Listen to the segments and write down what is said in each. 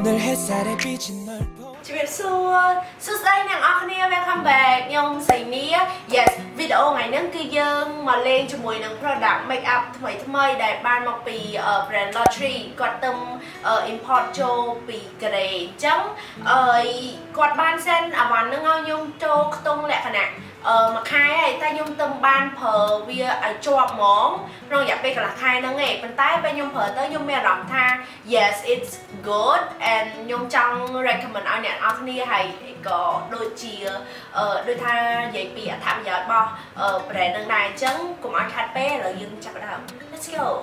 오늘 햇살에 비친 널 Chào Sư đây nàng Arkhania welcome back nhung sấy mía yes video ngày nâng kia dương mà lên cho mùi nâng product make up thay để ban một pi brand lottery quạt tâm import cho pi cái chấm quạt ban sen à ban nâng ao nhung cho tung lẹ khả năng mà khai ấy ta nhung tâm ban phở via cho món rồi dạ bây giờ là khai nâng nghề bên tay bên nhung phở tới nhung mẹ rộng tha yes it's good and nhung trong recommend ao nhạc Arkhania hay có đôi chia đôi tha dạy bị thảm giờ bo để nâng này chấn cùng ăn khát bé là dừng chặt đầu let's go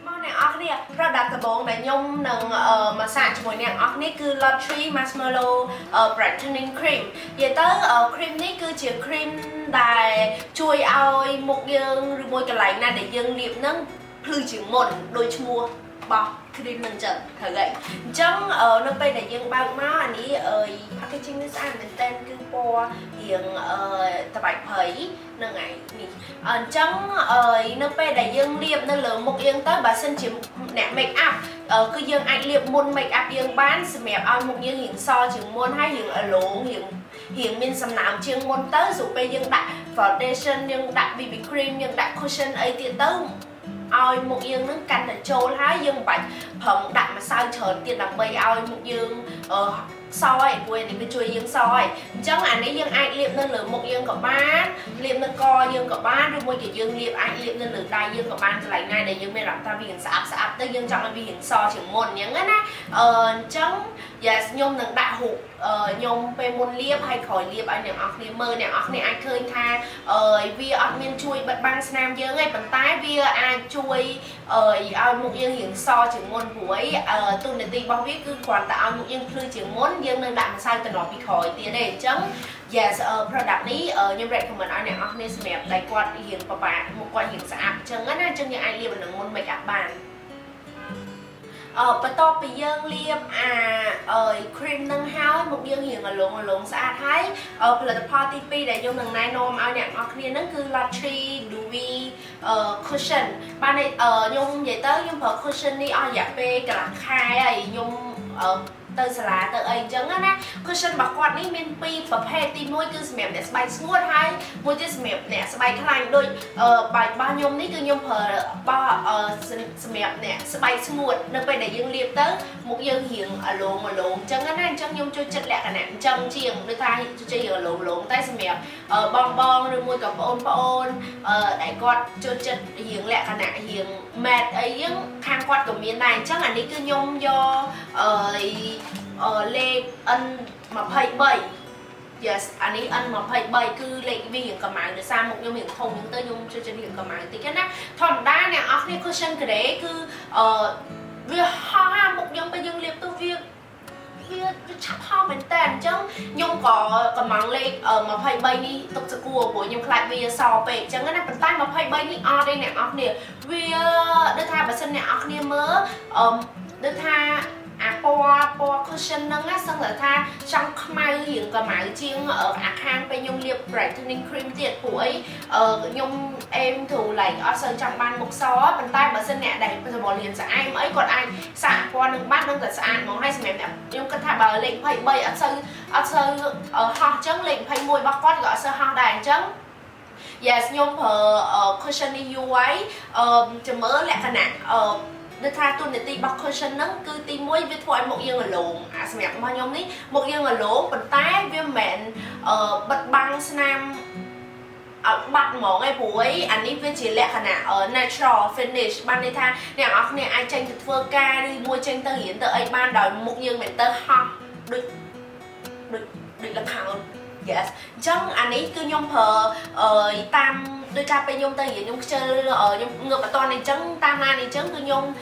món này Arkhania product của bốn để nhung nâng massage cho mỗi nhạc Arkhania cứ Lottery Marshmallow brightening cream về tới cream này cứ chỉ cream đài chui ao một dương rồi môi cái lạnh này để dương liệp nâng lư chỉ một đôi mua bò cream nâng trần thở gậy chấm nó bây để dương bao máu anh ấy packaging this ăn mình tên cứ po hiện tập bạch phẩy nâng ngày chấm nó bây để dương liệp nó lỡ một yên tới bà xin chỉ nẹp make up cứ dương anh liệp môn make up dương bán mẹp ao một dương hiện so chỉ môn hay hiện ở lỗ hiện mình sầm nào chương môn tới dù bây dương đặt foundation dương đặt BB cream dương đặt cushion ấy tiện tới oi một dương nó canh là trâu thái dương bạch phồng đặt mà sao chờ tiền làm bay oi một dương soi quên thì cái chui dương soi chẳng anh ấy dương ai liệp nên lửa một dương có bán liệp nên co dương có bán rồi mỗi cái dương liệp ai liệp nên lửa đai dương có bán lại ngay để dương mẹ làm ta vì hiện sạp tới dương chẳng là vì hiện so chừng một những cái này chẳng yes nhôm nâng đại hụt nhôm pe môn liệp hay khỏi liệp anh em học liệp mơ nè học này anh khơi tha vì admin chui bật băng snap dương ngay bàn tay vì ai chui một dương hiện so chừng môn buổi tôi này ti bao biết cứ còn tạo một dương khơi chừng môn dương nâng đại mà sao từ nó bị khỏi tiền để chấm yes product ní nhôm rẻ của mình anh em học này mẹp đại quạt hiện của bạn một quạt hiện sạp chẳng á chẳng như ai liệp nâng môn make up bàn bắt đầu bị dương liệp cream nâng háo một dương hiện ở lộn xa thấy là party pi để dùng nâng này nôm ao nhạc Arkhania nó cứ Lottery Dewy cushion ban này nhung vậy tới nhung phở cushion đi ao dạ pe cả là khai ấy nhung tới sả tới ấy chẳng á cushion bạc quạt ní miền pi và phe tim môi cứ mềm để bay suốt hay môi cứ mềm nè bay khai đôi bài bao nhung ní cứ nhung phở ba mềm nè bay suốt nóไปđể dương liệp tới một dương hiện ở lộn chẳng á chẳng nhung cho chất lẹ cả nè chẳng chiềng người ta cho hiện ở lộn tay mềm bong rồi môi cặp ôn đại quạt cho chất hiện lẹ cả nè hiện mệt ấy những khang quạt của miền này chắc là ní cứ nhung do lên ăn mà phải bày yes anh ấy ăn mà phải bày cứ lên vì hiện cầm mạng để xa một nhung hiện không những tới nhung cho hiện cầm mạng thì cái này thằng đa nè Arkhania cushion cái đấy cứ việc ha một nhung bây giờ liệp tôi việc chắc ho mình tên chứ nhung có cầm mạng lên mà phải bày đi tục sự của nhung lại vì so về chẳng cái này bàn tay mà phải bày đi đây nè Arkhania vì đưa tha bà xin nè Arkhania mớ đưa tha po cushion nâng á xong là tha trong mai hiện cả mái chiên ở khang bên nhung liệp brightening cream tiệt của ấy nhung em thù lại ở sơn trong ban một xó bàn tay bà xin nè đầy bây giờ bỏ liền sẽ ai mấy còn ai sạn qua nâng bát nâng cả sạn mong hay xem nè nhung cất thả bà lệnh phải bay ở sơ ho trắng lệnh phải môi bác quát gọi sơ ho đàn trắng yes nhung phở cushion đi u ấy cho mớ lẹ cả nè đưa tha tôi để ti bọc cushion nâng cứ ti muối với thôi một dương ở lộn xem bao nhiêu ní một dương ở lỗ bàn tay với mẹn bật băng snam bật mỏ ngay buổi anh ấy với chỉ lẹ khả năng natural finish ban đây tha nè óc nè ai tranh thực phơ ca đi mua tranh tơ hiến tơ ấy ban đòi một dương mẹn tơ ho được là khảo yes chẳng anh ấy cứ nhung phở tam đôi cha bên nhung tây nhung chơi nhung ngược toàn này trắng tam na này trắng cứ nhung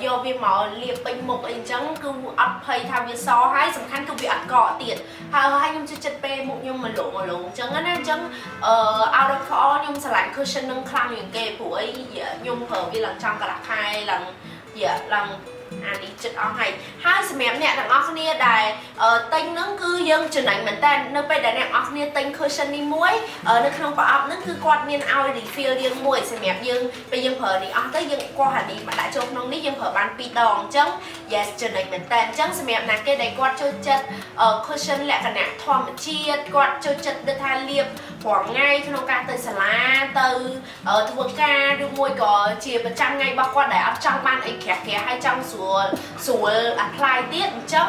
do vì mỏ liệp bên một ấy trắng cứ ấp hay tham việc so hay sầm khăn cứ việc ấp cọ tiền hay nhung chơi chật pe một nhung mà lộn trắng á nên trắng out of all nhung sờ lại cushion nâng khăn những kề của ấy nhung phở vì lần trong cả là hai lần lần អានេះចិត្តអស់ហើយសម្រាប់អ្នកទាំងអស់គ្នាដែលទិញហ្នឹងគឺយើងចំណេញមែនតើនៅពេលដែលអ្នកទាំងអស់គ្នាទិញ cushion នេះមួយនៅក្នុងប្រអប់ហ្នឹងគឺគាត់មានឲ្យ refill យើងមួយសម្រាប់យើងពេលយើងប្រើនេះអស់ទៅយើងគាត់អានេះមកដាក់ចូលក្នុងនេះយើងប្រើបាន2ដងអញ្ចឹង yes ចំណេញមែនតើអញ្ចឹងសម្រាប់អ្នកគេដែលគាត់ចូលចិត្ត cushion លក្ខណៈធម្មជាតិគាត់ចូលចិត្តដូចថាលាបរាល់ថ្ងៃក្នុងការទៅសាលាទៅធ្វើការឬមួយក៏ជាប្រចាំថ្ងៃរបស់គាត់ដែលអត់ចង់បានអីក្រាស់ៗហើយចង់ស្រួល apply ទៀតអញ្ចឹង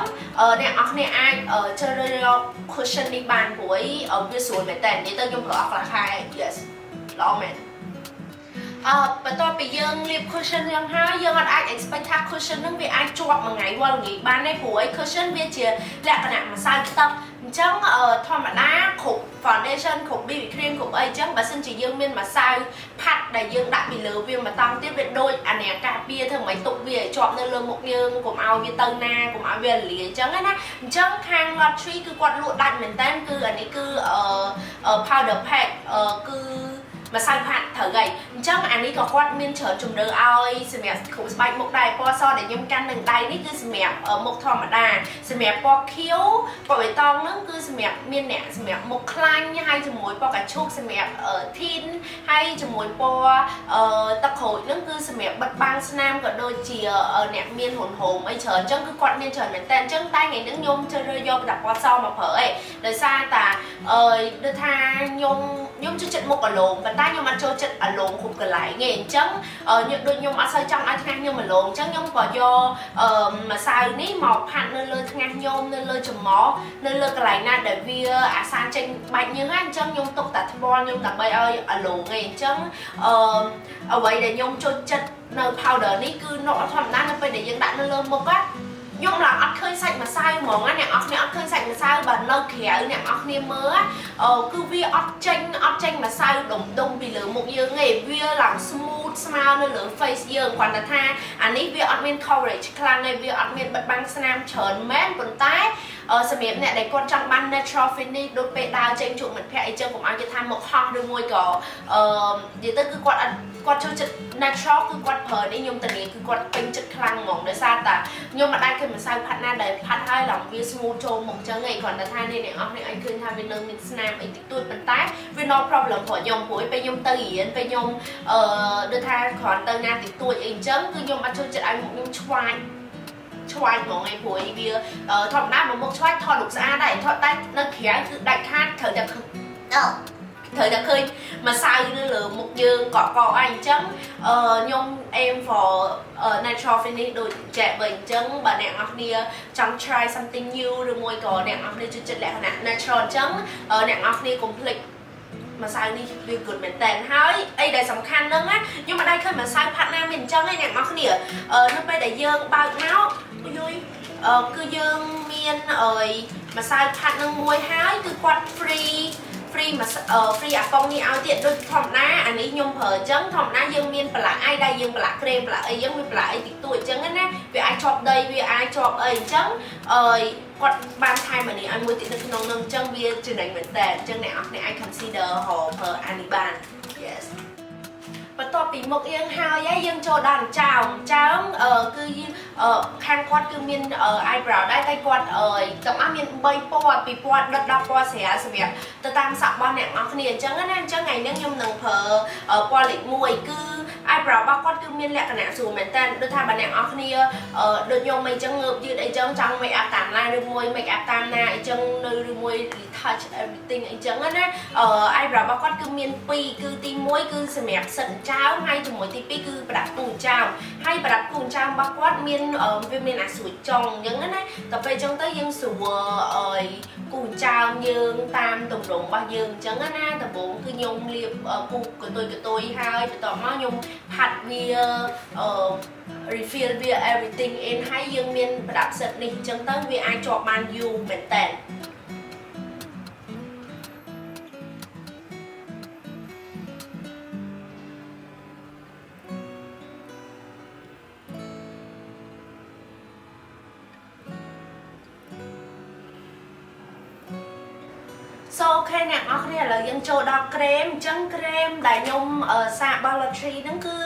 អ្នកនរគ្នាអាចជ្រើសរើសយក cushion នេះបានព្រោះវាស្រួលមែនតើនិយាយទៅខ្ញុំប្រើអស់កន្លះខែ yes ល្អមែនបន្ទាប់ពីយើងលាប cushion យ៉ាងហើយយើងអត់អាច expect ថា cushion នឹងវាអាចជាប់មួយថ្ងៃរាល់ល្ងាចបានទេព្រោះ cushion វាជាលក្ខណៈម្សៅទឹកអញ្ចឹងធម្មតាគ្រប់ foundation គ្រប់ BB cream គ្រប់អីអញ្ចឹងបើសិនជាយើងមានម្សៅផាត់ដែលយើងដាក់ពីលើវាមកតង់ទៀតវាដូចអានេះការពារធ្វើម៉េចទុកវាឲ្យជាប់នៅលើមុខយើងកុំឲ្យវាទៅណាកុំឲ្យវារលាយអញ្ចឹងណាអញ្ចឹងខាង Lottery គឺគាត់លក់ដាច់មែនតើគឺអានេះគឺ powder pack គឺម្សៅផាត់ត្រូវហើយអញ្ចឹងអានេះក៏គាត់មានច្រើនជំរឿឲ្យសម្រាប់គ្រូស្បែកមុខដែរពណ៌សដែលខ្ញុំកាន់នឹងដៃនេះគឺសម្រាប់មុខធម្មតាសម្រាប់ពណ៌ខៀវពណ៌បៃតងហ្នឹងគឺសម្រាប់មានអ្នកសម្រាប់មុខខ្លាញ់ហើយជាមួយពណ៌កាឈូកសម្រាប់ធីនហើយជាមួយពណ៌ទឹកក្រូចហ្នឹងគឺសម្រាប់បិទបាំងស្នាមក៏ដូចជាអ្នកមានរហូមអីច្រើនអញ្ចឹងគឺគាត់មានច្រើនមែនតើអញ្ចឹងតែថ្ងៃហ្នឹងខ្ញុំជ្រើសរើសយកប្រដាប់ពណ៌សមកប្រើឯងដោយសារតាដូចថាខ្ញុំចូលចិត្តមុខអាឡូងប៉ុន្តែខ្ញុំអត់ចូលចិត្តអាឡូងគ្រប់កន្លែងទេអញ្ចឹងដូចខ្ញុំអត់សូវចង់ឲ្យថ្ងាសខ្ញុំអាឡូងអញ្ចឹងខ្ញុំក៏យកម្សៅនេះមកផាត់នៅលើថ្ងាសខ្ញុំនៅលើច្រមុះនៅលើកន្លែងណាដែលវាអាសាចេញបាច់ញើសហ្នឹងអញ្ចឹងខ្ញុំទុកតែថ្មខ្ញុំដើម្បីឲ្យអាឡូងទេអញ្ចឹងអ្វីដែលខ្ញុំចូលចិត្តនៅ powder នេះគឺនៅធម្មតានៅពេលដែលយើងដាក់នៅលើមុខខ្ញុំឡើងអត់ឃើញសាច់ម្សៅហ្មងអ្នកនរគ្នាអត់ឃើញសាច់ម្សៅបើនៅក្រៅអ្នកនរគ្នាមើលគឺវាអត់ចេញម្សៅដុំពីលើមុខយើងទេវាឡើង smooth ស្មើនៅលើ face យើងគ្រាន់តែថាអានេះវាអត់មាន coverage ខ្លាំងទេវាអត់មានបិទបាំងស្នាមច្រើនមែនប៉ុន្តែសម្រាប់អ្នកដែលគាត់ចង់បាន natural finish ដូចពេលដើរចេញជួបមិត្តភក្តិអីចឹងកុំឲ្យគេថាមុខហោះឬមួយក៏និយាយទៅគឺគាត់ចូលចិត្ត natural គឺគាត់ប្រើនេះខ្ញុំតានីគឺគាត់ពេញចិត្តខ្លាំងហ្មងដោយសារតែខ្ញុំមិនដែលឃើញម្សៅផាត់ណាដែលផាត់ហើយឡើងវា smooth ចូលមុខចឹងឯងគ្រាន់តែថានេះអ្នកនរគ្នាឲ្យឃើញថាវានៅមានស្នាមអីតិចតួចប៉ុន្តែវា no problem ព្រោះខ្ញុំពេលខ្ញុំទៅរៀនពេលខ្ញុំដូចថាគ្រាន់ទៅណាតិចតួចអីចឹងគឺខ្ញុំអត់ចូលចិត្តឲ្យមុខខ្ញុំឆ្វាយហ្មងឯងព្រោះវាធម្មតាមកមុខឆ្វាយថតរូបស្អាតដែរថតតែនៅក្រៅគឺដាច់ខាតត្រូវតែឃើញម្សៅនៅលើមុខយើងកកអីអញ្ចឹងខ្ញុំ aim for natural finish ដូចចែកវិញអញ្ចឹងបើអ្នកនរគ្នាចង់ try something new ឬមួយក៏អ្នកនរគ្នាចូលចិត្តលក្ខណៈ natural អញ្ចឹងអ្នកនរគ្នាកុំភ្លេចម្សៅនេះវា good មែនតើហើយអីដែលសំខាន់ហ្នឹងណាខ្ញុំមិនដែលឃើញម្សៅផាត់ណាមានអញ្ចឹងទេអ្នកនរគ្នានៅពេលដែលយើងបើកមកគឺយើងមានម្សៅផាត់នឹងមួយហើយគឺគាត់ free អាកុងនេះឲ្យទៀតដូចធម្មតាអានេះខ្ញុំប្រើអញ្ចឹងធម្មតាយើងមានប្រឡាក់អីដែលយើងប្រឡាក់ក្រែមប្រឡាក់អីយើងមានប្រឡាក់អីតិចតួចអញ្ចឹងណាវាអាចជាប់ដីវាអាចជាប់អីអញ្ចឹងគាត់បានថែមអានេះឲ្យមួយទៀតនៅក្នុងនឹងអញ្ចឹងវាចំណេញមែនតើអញ្ចឹងអ្នកនរគ្នាអាច consider ប្រើអានេះបាន yes បន្ទាប់ពីមុខយើងហើយយើងចូលដល់ចោមគឺខាងគាត់គឺមាន eyebrow ដែរតែគាត់ទាំងអស់មាន3ពណ៌ពីពណ៌ដិតដល់ពណ៌ស្រាលសម្រាប់ទៅតាមសក់របស់អ្នកនរគ្នាអញ្ចឹងណាអញ្ចឹងថ្ងៃនេះខ្ញុំនឹងប្រើពណ៌លេខ1គឺ eyebrow របស់គាត់គឺមានលក្ខណៈស្រួលមែនតើដូចថាបើអ្នកនរគ្នាដូចខ្ញុំអីចឹងងើបយឺតអីចឹងចង់ make up តាម line ឬមួយ make up តាមណាអីចឹងនៅឬមួយ retouch everything អីចឹងណា eyebrow របស់គាត់គឺមាន2គឺទី1គឺសម្រាប់សិតចោមហើយជាមួយទី2គឺប្រដាប់គូចោមហើយប្រដាប់គូចោមរបស់គាត់មានវាមានអាស្រួយចុងអញ្ចឹងណាដល់ពេលអញ្ចឹងទៅយើងស្រួលគូចោមយើងតាមទម្រង់របស់យើងអញ្ចឹងណាដំបូងគឺខ្ញុំលាបគូកតុយហើយបន្ទាប់មកខ្ញុំផាត់វា refill វា everything in ហើយយើងមានប្រដាប់សិតនេះអញ្ចឹងទៅវាអាចជាប់បានយូរមែនតើ so អូខេអ្នកនរគ្នាឥឡូវយើងចូលដល់ក្រែមអញ្ចឹងក្រែមដែលខ្ញុំសាករបស់ Lottery ហ្នឹងគឺ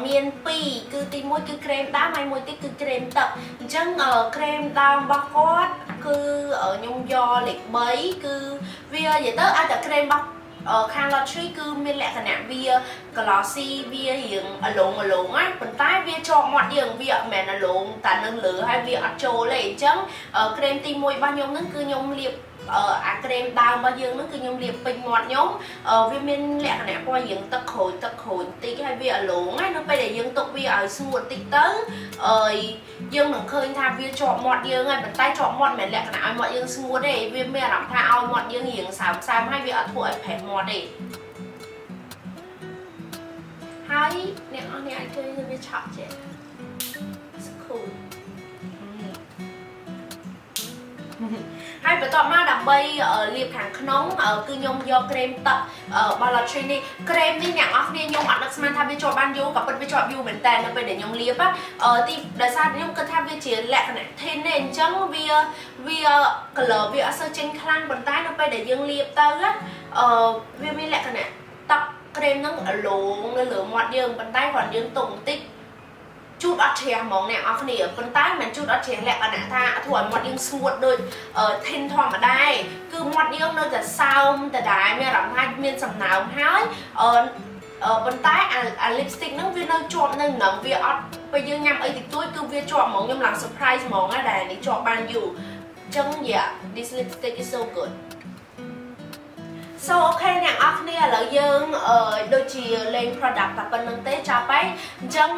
មាន2គឺទី1គឺក្រែមដើមហើយមួយទៀតគឺក្រែមទឹកអញ្ចឹងក្រែមដើមរបស់គាត់គឺខ្ញុំយកលេខ3គឺវានិយាយទៅអាចតែក្រែមរបស់ខាង Lottery គឺមានលក្ខណៈវា glossy វារៀងអលងហ្នឹងប៉ុន្តែវាជាប់មាត់យើងវាអត់មែនអលងតែនៅលើហើយវាអត់ចូលទេអញ្ចឹងក្រែមទី1របស់ខ្ញុំហ្នឹងគឺខ្ញុំលាបអាក្រែមដើមរបស់យើងហ្នឹងគឺខ្ញុំលាបពេញមាត់ខ្ញុំវាមានលក្ខណៈពណ៌រៀងទឹកក្រូចបន្តិចហើយវាអលងហើយនៅពេលដែលយើងទុកវាឲ្យស្ងួតតិចទៅយើងនឹងឃើញថាវាជាប់មាត់យើងហើយប៉ុន្តែជាប់មាត់មិនមែនលក្ខណៈឲ្យមាត់យើងស្ងួតទេវាមានអារម្មណ៍ថាឲ្យមាត់យើងរៀងសើមហើយវាអត់ធ្វើឲ្យប្រេះមាត់ទេហើយអ្នកនរគ្នាអាចឃើញវាឆក់ចេះសខូហើយបន្ទាប់មកដើម្បីលាបខាងក្នុងគឺខ្ញុំយកក្រែមទឹករបស់ Lottery នេះក្រែមនេះអ្នកនរគ្នាខ្ញុំអត់នឹកស្មានថាវាជាប់បានយូរក៏ពិតវាជាប់យូរមែនតើនៅពេលដែលខ្ញុំលាបទីដោយសារខ្ញុំគិតថាវាជាលក្ខណៈ thin ទេអញ្ចឹងវា color វាអត់សូវចេញខ្លាំងប៉ុន្តែនៅពេលដែលយើងលាបទៅវាមានលក្ខណៈទឹកក្រែមហ្នឹងអលងនៅលើមាត់យើងប៉ុន្តែគ្រាន់យើងទុកបន្តិចជូតអត់ជ្រះហ្មងអ្នកនរគ្នាប៉ុន្តែមិនជូតអត់ជ្រះលក្ខណៈថាធ្វើឲ្យមាត់យើងស្ងួតដូចធីនធម្មតាគឺមាត់យើងនៅតែសើមដដែលមានអារម្មណ៍ថាមានសំណើមហើយប៉ុន្តែអា lipstick ហ្នឹងវានៅជាប់នៅនឹងវាអត់ពេលយើងញ៉ាំអីតិចតួចគឺវាជាប់ហ្មងខ្ញុំឡើង surprise ហ្មងដែរនេះជាប់បានយូរអញ្ចឹង yeah this lipstick is so good so អូខេអ្នកនរគ្នាឥឡូវយើងដូចជាលេង product តែប៉ុណ្្នឹងទេចាប់ហើយអញ្ចឹង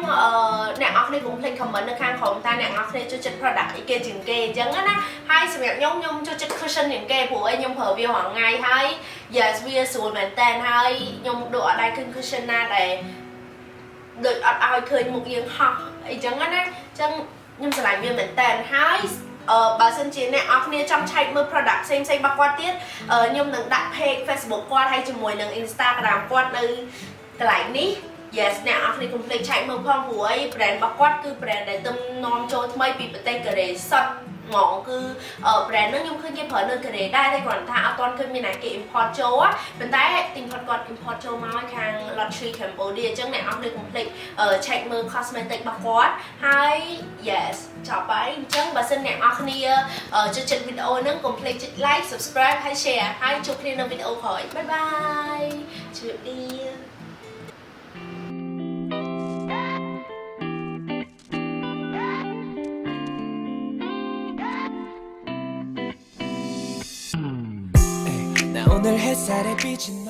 អ្នកនរគ្នាកុំភ្លេច comment នៅខាងក្រោមថាអ្នកនរគ្នាចូលចិត្ត product អីគេជាងគេអញ្ចឹងណាហើយសម្រាប់ខ្ញុំចូលចិត្ត cushion ជាងគេព្រោះអីខ្ញុំប្រើវារាល់ថ្ងៃហើយ yes វាស្រួលមែនតើហើយខ្ញុំដូចអត់ដែរឃើញ cushion ណាដែលដូចអត់ឲ្យឃើញមុខយើងហោះអីចឹងណាអញ្ចឹងខ្ញុំស្រឡាញ់វាមែនតើហើយបើសិនជាអ្នកនរគ្នាចង់ឆែកមើល product ផ្សេងៗរបស់គាត់ទៀតខ្ញុំនឹងដាក់ page Facebook គាត់ហើយជាមួយនឹង Instagram គាត់នៅកន្លែងនេះ yes អ្នកនរគ្នាកុំភ្លេចឆែកមើលផងព្រោះអី brand របស់គាត់គឺ brand ដែលទំនាំចូលថ្មីពីប្រទេសកូរ៉េសុទ្ធហ្មងគឺ brand ហ្នឹងខ្ញុំឃើញគេប្រើនៅកូរ៉េដែរតែគ្រាន់តែអត់ទាន់ឃើញមានគេ import ចូលប៉ុន្តែ គាត់ import ចូលមកឲ្យខាង Lottery Cambodia អញ្ចឹងអ្នកនរគ្នាកុំភ្លេច check មើល cosmetic របស់គាត់ហើយ yes ចប់ហើយអញ្ចឹងបើសិនអ្នកនរគ្នាចូលចិត្តវីដេអូហ្នឹងកុំភ្លេចចុច like subscribe ហើយ share ហើយជួបគ្នានៅវីដេអូក្រោយបាយបាយជម្រាបលា오늘 햇살에 비친 널